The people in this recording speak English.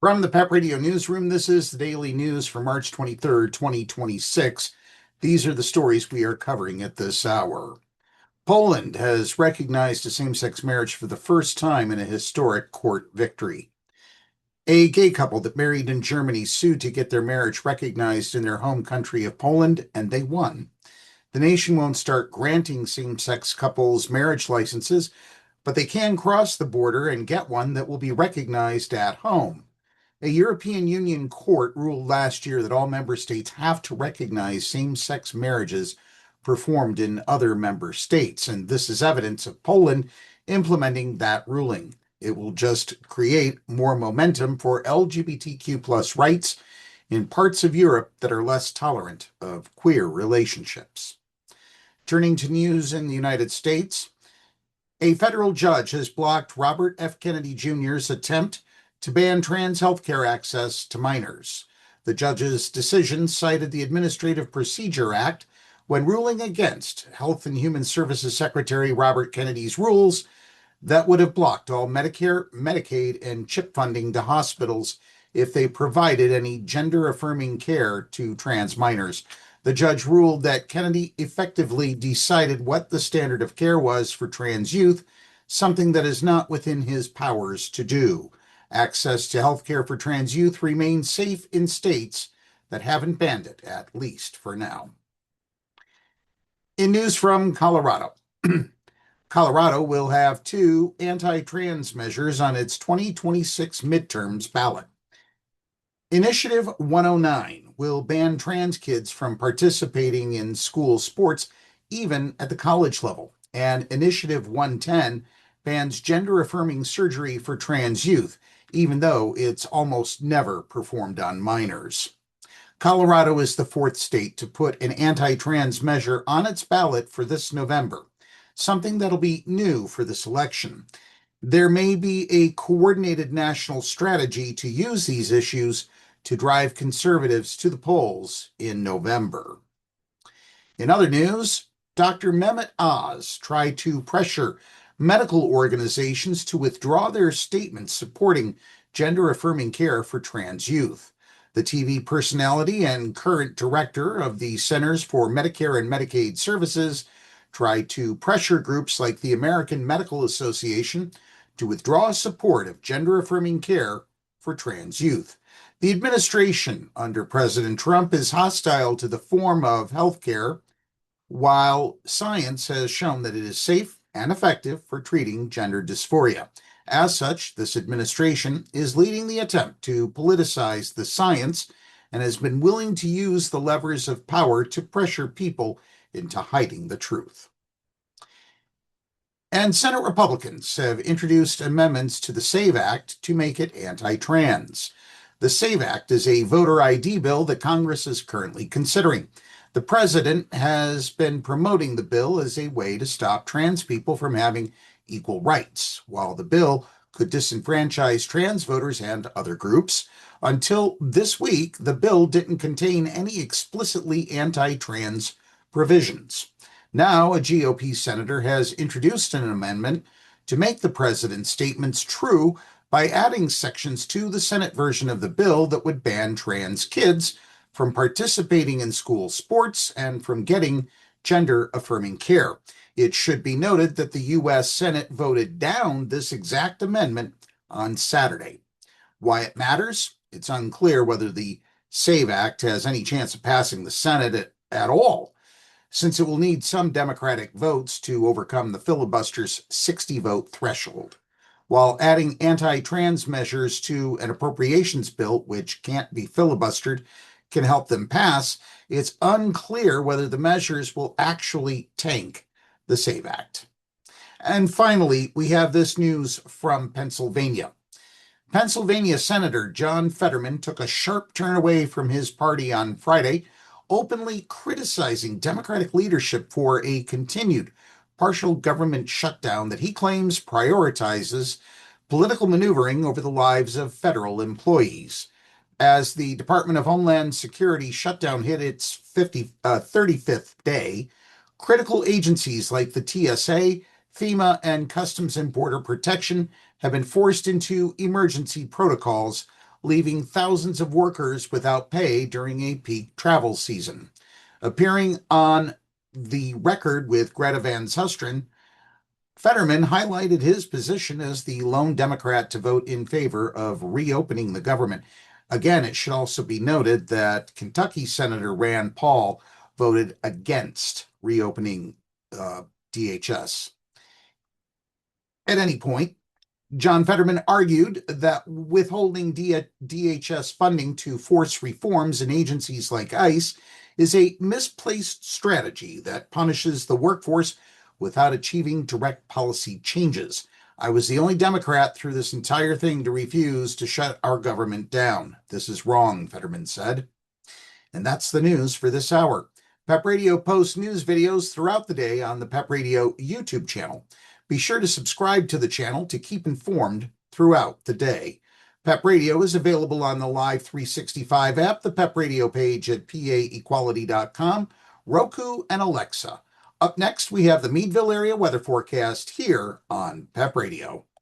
From the PEP Radio Newsroom, this is the daily news for March 23rd, 2026. These are the stories we are covering at this hour. Poland has recognized a same-sex marriage for the first time in a historic court victory. A gay couple that married in Germany sued to get their marriage recognized in their home country of Poland, and they won. The nation won't start granting same-sex couples marriage licenses, but they can cross the border and get one that will be recognized at home. A European Union court ruled last year that all member states have to recognize same-sex marriages performed in other member states, and this is evidence of Poland implementing that ruling. It will just create more momentum for LGBTQ+ rights in parts of Europe that are less tolerant of queer relationships. Turning to news in the United States, a federal judge has blocked Robert F. Kennedy Jr.'s attempt to ban trans healthcare access to minors. The judge's decision cited the Administrative Procedure Act when ruling against Health and Human Services Secretary Robert Kennedy's rules that would have blocked all Medicare, Medicaid, and CHIP funding to hospitals if they provided any gender-affirming care to trans minors. The judge ruled that Kennedy effectively decided what the standard of care was for trans youth, something that is not within his powers to do. Access to health care for trans youth remains safe in states that haven't banned it, at least for now. In news from Colorado, Colorado will have two anti-trans measures on its 2026 midterms ballot. Initiative 109 will ban trans kids from participating in school sports, even at the college level. And Initiative 110 bans gender-affirming surgery for trans youth, even though it's almost never performed on minors. Colorado is the fourth state to put an anti-trans measure on its ballot for this November, something that'll be new for this election. There may be a coordinated national strategy to use these issues to drive conservatives to the polls in November. In other news, Dr. Mehmet Oz tried to pressure medical organizations to withdraw their statements supporting gender-affirming care for trans youth. The TV personality and current director of the Centers for Medicare and Medicaid Services tried to pressure groups like the American Medical Association to withdraw support of gender-affirming care for trans youth. The administration under President Trump is hostile to the form of health care, while science has shown that it is safe and effective for treating gender dysphoria. As such, this administration is leading the attempt to politicize the science and has been willing to use the levers of power to pressure people into hiding the truth. And Senate Republicans have introduced amendments to the SAVE Act to make it anti-trans. The SAVE Act is a voter ID bill that Congress is currently considering. The president has been promoting the bill as a way to stop trans people from having equal rights. While the bill could disenfranchise trans voters and other groups, until this week, the bill didn't contain any explicitly anti-trans provisions. Now, a GOP senator has introduced an amendment to make the president's statements true by adding sections to the Senate version of the bill that would ban trans kids from participating in school sports and from getting gender-affirming care. It should be noted that the U.S. Senate voted down this exact amendment on Saturday. Why it matters? It's unclear whether the SAVE Act has any chance of passing the Senate at all, since it will need some Democratic votes to overcome the filibuster's 60-vote threshold. While adding anti-trans measures to an appropriations bill, which can't be filibustered, can help them pass, it's unclear whether the measures will actually tank the SAVE Act. And finally, we have this news from Pennsylvania. Pennsylvania Senator John Fetterman took a sharp turn away from his party on Friday, openly criticizing Democratic leadership for a continued partial government shutdown that he claims prioritizes political maneuvering over the lives of federal employees. As the Department of Homeland Security shutdown hit its 35th day, critical agencies like the TSA, FEMA, and Customs and Border Protection have been forced into emergency protocols, leaving thousands of workers without pay during a peak travel season. Appearing on the record with Greta Van Susteren, Fetterman highlighted his position as the lone Democrat to vote in favor of reopening the government. Again, it should also be noted that Kentucky Senator Rand Paul voted against reopening DHS. At any point, John Fetterman argued that withholding DHS funding to force reforms in agencies like ICE is a misplaced strategy that punishes the workforce without achieving direct policy changes. I was the only Democrat through this entire thing to refuse to shut our government down. This is wrong, Fetterman said. And that's the news for this hour. PEP Radio posts news videos throughout the day on the PEP Radio YouTube channel. Be sure to subscribe to the channel to keep informed throughout the day. PEP Radio is available on the Live 365 app, the PEP Radio page at paequality.com, Roku, and Alexa. Up next, we have the Meadville area weather forecast here on PEP Radio.